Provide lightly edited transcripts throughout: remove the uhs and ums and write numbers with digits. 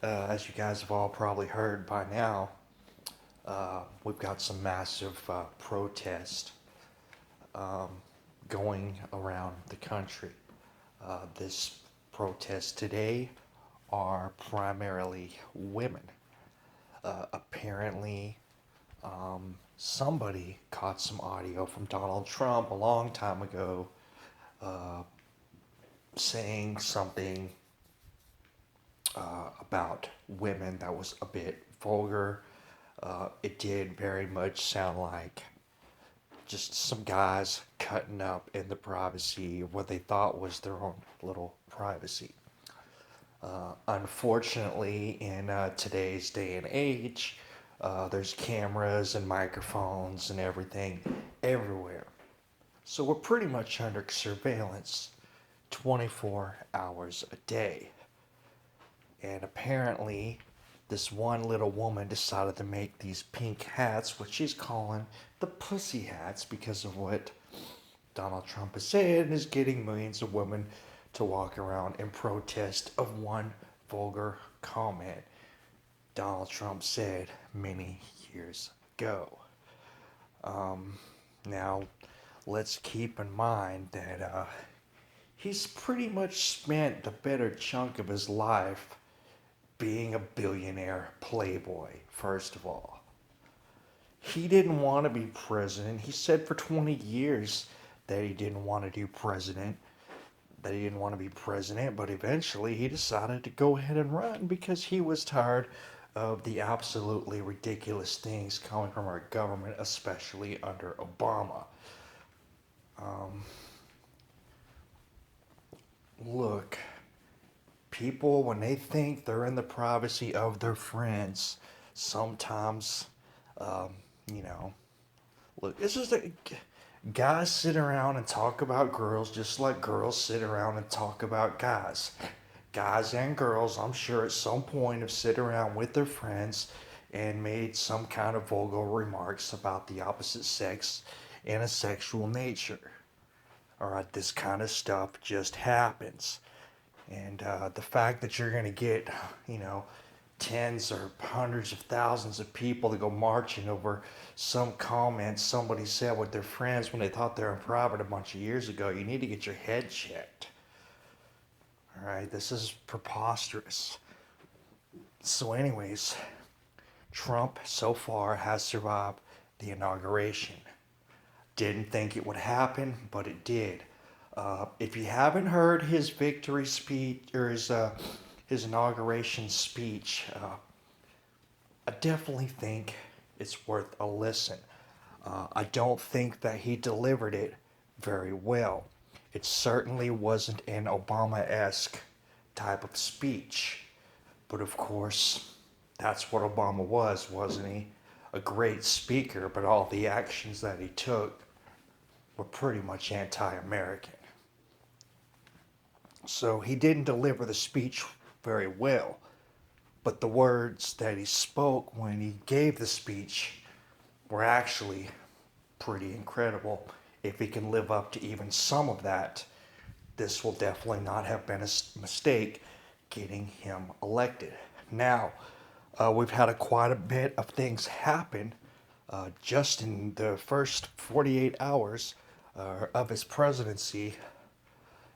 As you guys have all probably heard by now, we've got some massive protest um, going around the country. This protest today are primarily women. Apparently, somebody caught some audio from Donald Trump a long time ago uh, saying something about women that was a bit vulgar. It did very much sound like just some guys cutting up in the privacy of what they thought was their own little privacy. Unfortunately, in today's day and age, there's cameras and microphones and everything everywhere. So we're pretty much under surveillance 24 hours a day. And apparently, this one little woman decided to make these pink hats, which she's calling the pussy hats because of what Donald Trump has said and is getting millions of women to walk around in protest of one vulgar comment Donald Trump said many years ago. Now, let's keep in mind that he's pretty much spent the better chunk of his life being a billionaire playboy, first of all. He didn't want to be president. He said for 20 years that he didn't want to do president, that he didn't want to be president, but eventually he decided to go ahead and run because he was tired of the absolutely ridiculous things coming from our government, especially under Obama. Um, Look, people, when they think they're in the privacy of their friends, sometimes, um, you know, look, this is a guys sit around and talk about girls just like girls sit around and talk about guys. Guys and girls, I'm sure at some point have sit around with their friends and made some kind of vulgar remarks about the opposite sex and a sexual nature. All right, this kind of stuff just happens. And the fact that you're going to get, you know, tens or hundreds of thousands of people to go marching over some comment somebody said with their friends when they thought they were in private a bunch of years ago, you need to get your head checked. All right, this is preposterous. So, anyways, Trump so far has survived the inauguration. Didn't think it would happen, but it did. If you haven't heard his victory speech or his inauguration speech, I definitely think it's worth a listen. I don't think that he delivered it very well. It certainly wasn't an Obama esque type of speech. But of course, that's what Obama was, wasn't he? A great speaker, but all the actions that he took were pretty much anti American. So he didn't deliver the speech very well. But the words that he spoke when he gave the speech were actually pretty incredible. If he can live up to even some of that, this will definitely not have been a mistake getting him elected. Now, we've had quite a bit of things happen just in the first 48 hours of his presidency,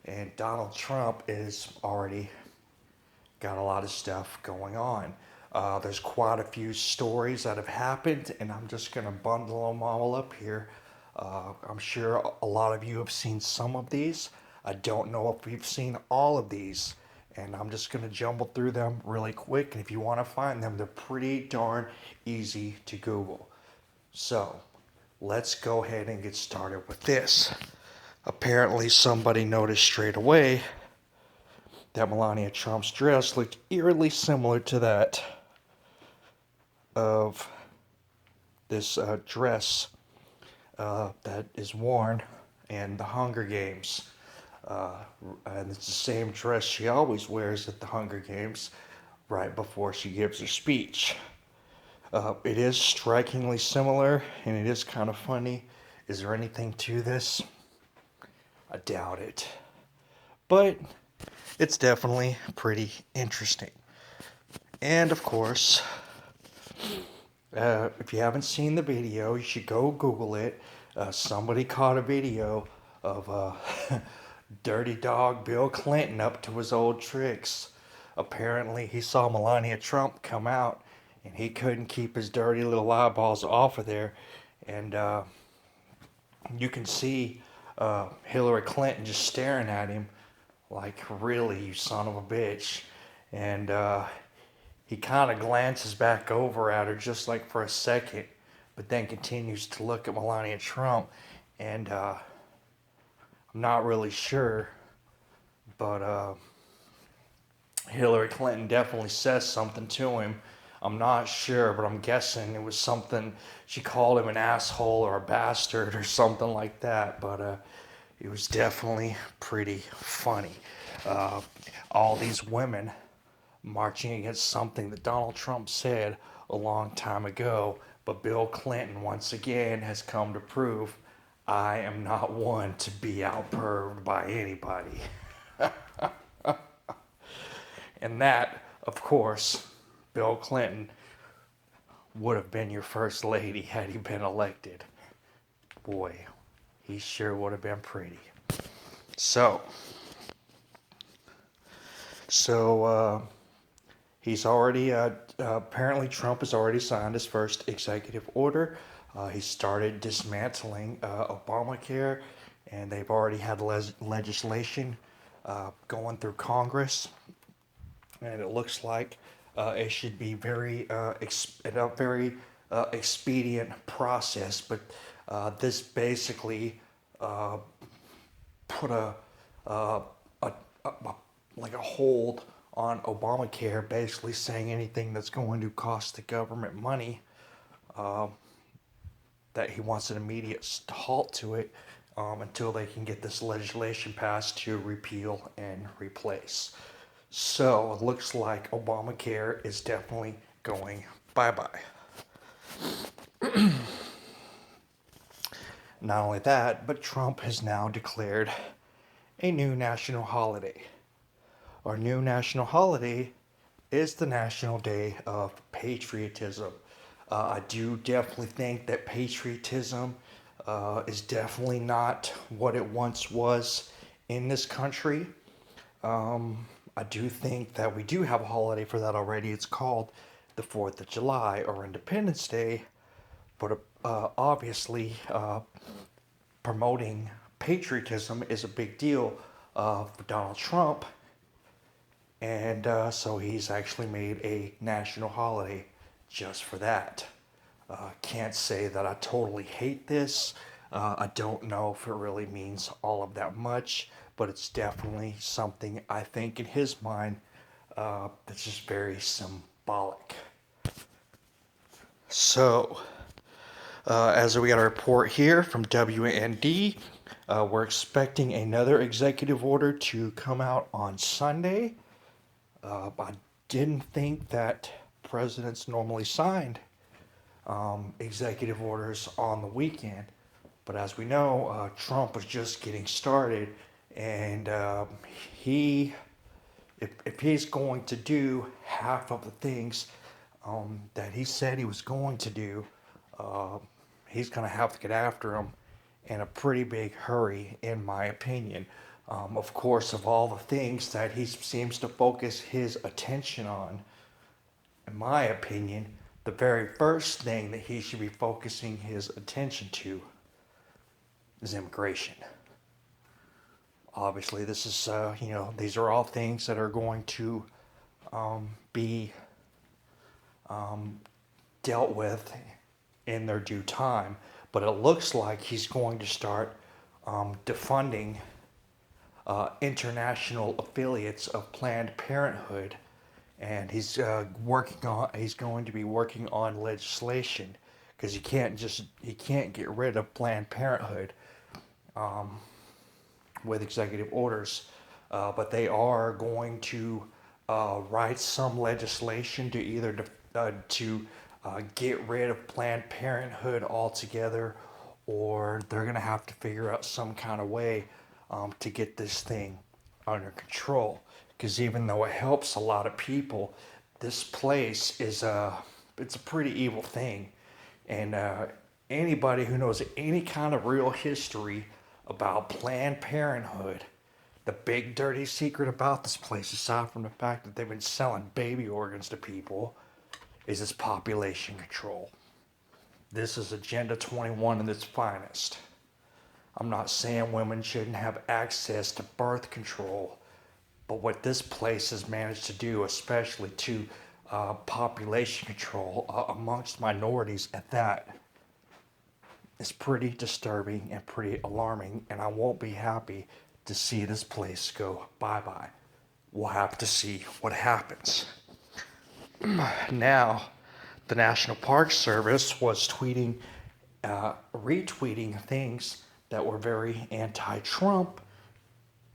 and Donald Trump is already got a lot of stuff going on. There's quite a few stories that have happened, and I'm just going to bundle them all up here. I'm sure a lot of you have seen some of these. I don't know if you've seen all of these, and I'm just going to jumble through them really quick. And if you want to find them, they're pretty darn easy to Google. So let's go ahead and get started with this. Apparently, somebody noticed straight away that Melania Trump's dress looked eerily similar to that of this dress that is worn in the Hunger Games. Uh, and it's the same dress she always wears at the Hunger Games right before she gives her speech. It is strikingly similar and it is kind of funny. Is there anything to this? I doubt it. But it's definitely pretty interesting. And of course, if you haven't seen the video, you should go Google it. Somebody caught a video of Dirty Dog Bill Clinton up to his old tricks. Apparently, he saw Melania Trump come out, and he couldn't keep his dirty little eyeballs off of there. And you can see Hillary Clinton just staring at him like, really, you son of a bitch. And he kind of glances back over at her just like for a second, but then continues to look at Melania Trump. And I'm not really sure, but Hillary Clinton definitely says something to him. I'm not sure, but I'm guessing it was something. She called him an asshole or a bastard or something like that. But it was definitely pretty funny. Uh, all these women marching against something that Donald Trump said a long time ago, but Bill Clinton once again has come to prove I am not one to be outperved by anybody. And that, of course, Bill Clinton would have been your first lady had he been elected. Boy, he sure would have been pretty. So, so he's already, apparently Trump has already signed his first executive order. He started dismantling Obamacare, and they've already had legislation going through Congress. And it looks like it should be a very expedient process. But this basically put a, like a hold on Obamacare, basically saying anything that's going to cost the government money, that he wants an immediate halt to it until they can get this legislation passed to repeal and replace. So it looks like Obamacare is definitely going bye-bye. Not only that, but Trump has now declared a new national holiday. Our new national holiday is the National Day of Patriotism. I do definitely think that patriotism is definitely not what it once was in this country. I do think that we do have a holiday for that already. It's called the 4th of July or Independence Day. But obviously, promoting patriotism is a big deal for Donald Trump. And so he's actually made a national holiday just for that. Can't say that I totally hate this. I don't know if it really means all of that much, but it's definitely something I think in his mind that's just very symbolic. So, as we got a report here from WND, we're expecting another executive order to come out on Sunday. I didn't think that presidents normally signed executive orders on the weekend, but as we know, Trump was just getting started, and if he's going to do half of the things that he said he was going to do, he's going to have to get after them in a pretty big hurry, in my opinion. Of course, of all the things that he seems to focus his attention on, in my opinion, the very first thing that he should be focusing his attention to is immigration. Obviously, this is, these are all things that are going to be dealt with in their due time. But it looks like he's going to start defunding international affiliates of Planned Parenthood, and he's going to be working on legislation because he can't get rid of Planned Parenthood with executive orders, but they are going to write some legislation to either get rid of Planned Parenthood altogether, or they're going to have to figure out some kind of way to get this thing under control. Because even though it helps a lot of people, this place is it's a pretty evil thing, and anybody who knows any kind of real history about Planned Parenthood, the big dirty secret about this place, aside from the fact that they've been selling baby organs to people, is its population control. This is Agenda 21 in its finest. I'm not saying women shouldn't have access to birth control, but what this place has managed to do, especially to population control amongst minorities at that, is pretty disturbing and pretty alarming, and I won't be happy to see this place go bye-bye. We'll have to see what happens. Now, the National Park Service was retweeting things that were very anti-Trump,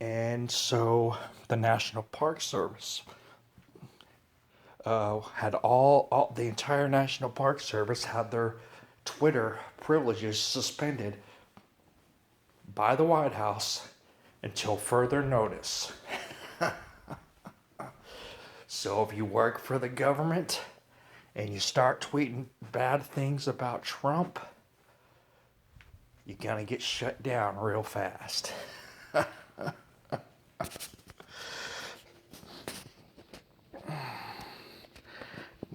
and so the National Park Service had the entire National Park Service had their Twitter privileges suspended by the White House until further notice. So if you work for the government and you start tweeting bad things about Trump, you're gonna get shut down real fast.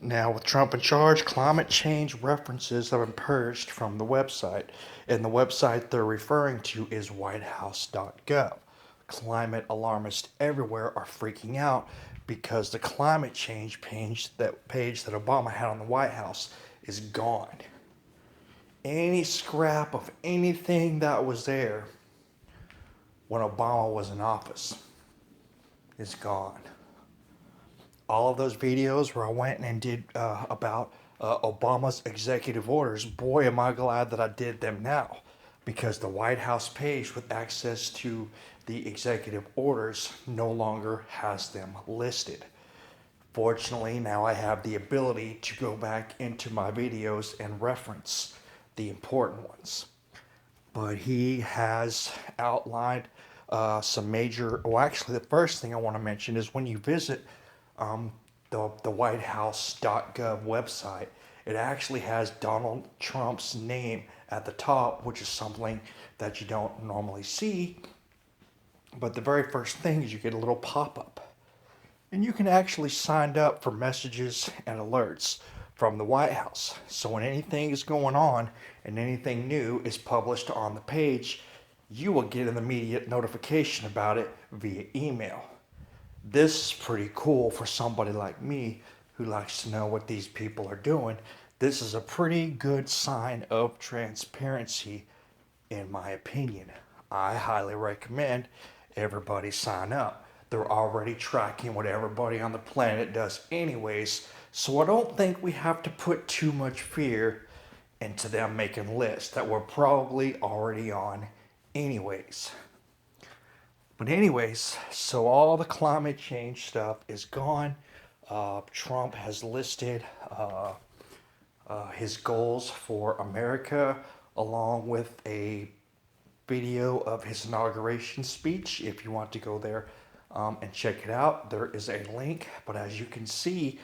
Now, with Trump in charge, climate change references have been purged from the website. And the website they're referring to is whitehouse.gov. Climate alarmists everywhere are freaking out because the climate change page that Obama had on the White House is gone. Any scrap of anything that was there when Obama was in office is gone. All of those videos where I went and did about Obama's executive orders, boy, am I glad that I did them now, because the White House page with access to the executive orders no longer has them listed. Fortunately, now I have the ability to go back into my videos and reference the important ones. But he has outlined some major, well, actually, the first thing I want to mention is when you visit the whitehouse.gov website, it actually has Donald Trump's name at the top, which is something that you don't normally see. But the very first thing is you get a little pop-up. And you can actually sign up for messages and alerts from the White House. So when anything is going on and anything new is published on the page, you will get an immediate notification about it via email. This is pretty cool for somebody like me who likes to know what these people are doing. This is a pretty good sign of transparency, in my opinion. I highly recommend everybody sign up. They're already tracking what everybody on the planet does anyways, so I don't think we have to put too much fear into them making lists that we're probably already on anyways. But anyways, so all the climate change stuff is gone. Trump has listed his goals for America along with a video of his inauguration speech. If you want to go there and check it out, there is a link. But as you can see,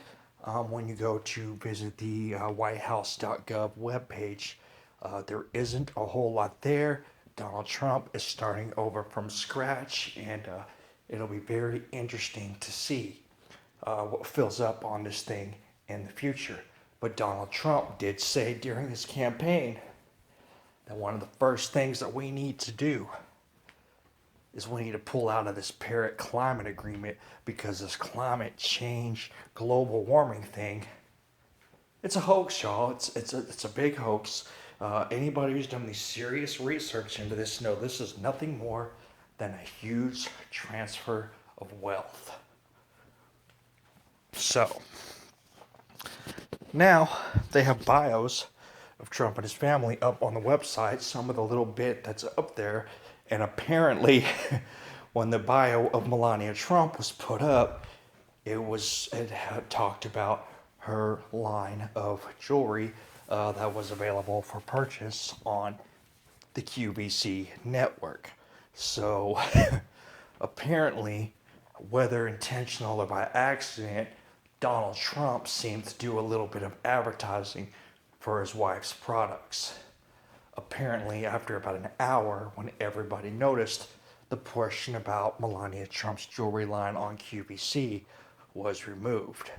when you go to visit the whitehouse.gov webpage, there isn't a whole lot there. Donald Trump is starting over from scratch, and it'll be very interesting to see what fills up on this thing in the future. But Donald Trump did say during his campaign that one of the first things that we need to do is we need to pull out of this Paris climate agreement, because this climate change, global warming thing, it's a hoax, y'all. It's a big hoax. Anybody who's done any serious research into this know this is nothing more than a huge transfer of wealth. So, now they have bios of Trump and his family up on the website, some of the little bit that's up there, and apparently when the bio of Melania Trump was put up, it had talked about her line of jewelry that was available for purchase on the QVC network. So apparently, whether intentional or by accident, Donald Trump seemed to do a little bit of advertising for his wife's products. Apparently, after about an hour, when everybody noticed, the portion about Melania Trump's jewelry line on QVC was removed.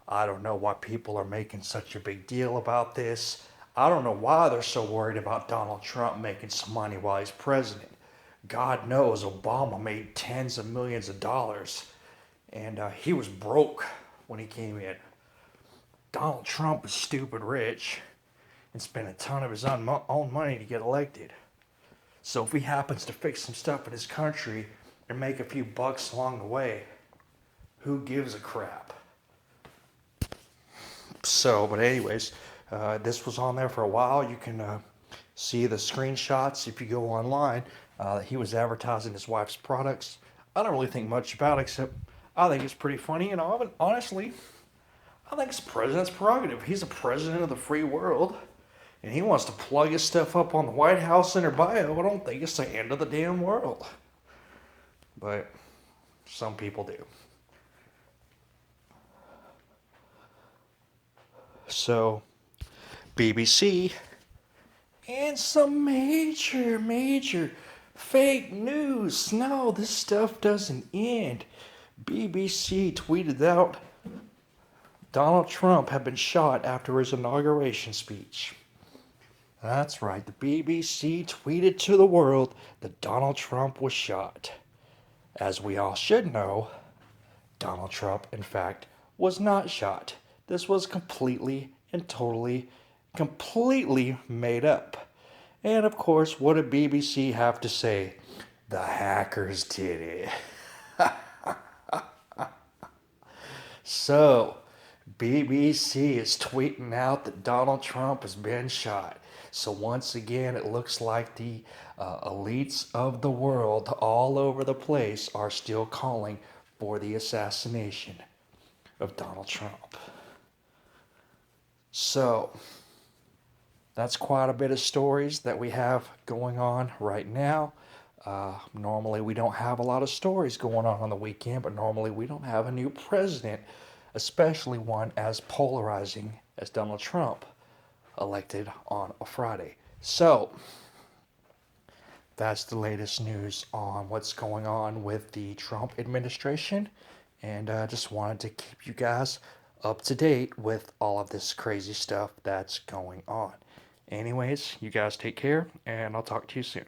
I don't know why people are making such a big deal about this. I don't know why they're so worried about Donald Trump making some money while he's president. God knows Obama made tens of millions of dollars, and he was broke when he came in. Donald Trump is stupid rich and spent a ton of his own money to get elected. So if he happens to fix some stuff in his country and make a few bucks along the way, who gives a crap? So, but anyways, this was on there for a while. You can see the screenshots if you go online. He was advertising his wife's products. I don't really think much about it, except I think it's pretty funny. And honestly, I think it's the president's prerogative. He's the president of the free world, and he wants to plug his stuff up on the White House in her bio. I don't think it's the end of the damn world. But some people do. So, BBC and some major fake news. No, this stuff doesn't end. BBC tweeted out Donald Trump had been shot after his inauguration speech. That's right, the BBC tweeted to the world that Donald Trump was shot. As we all should know, Donald Trump, in fact, was not shot. This was completely and completely made up. And of course, what did BBC have to say? The hackers did it. So, BBC is tweeting out that Donald Trump has been shot. So once again, it looks like the elites of the world all over the place are still calling for the assassination of Donald Trump. So, that's quite a bit of stories that we have going on right now. Normally, we don't have a lot of stories going on the weekend, but normally we don't have a new president, especially one as polarizing as Donald Trump, elected on a Friday. So, that's the latest news on what's going on with the Trump administration, and I just wanted to keep you guys up to date with all of this crazy stuff that's going on. Anyways, you guys take care, and I'll talk to you soon.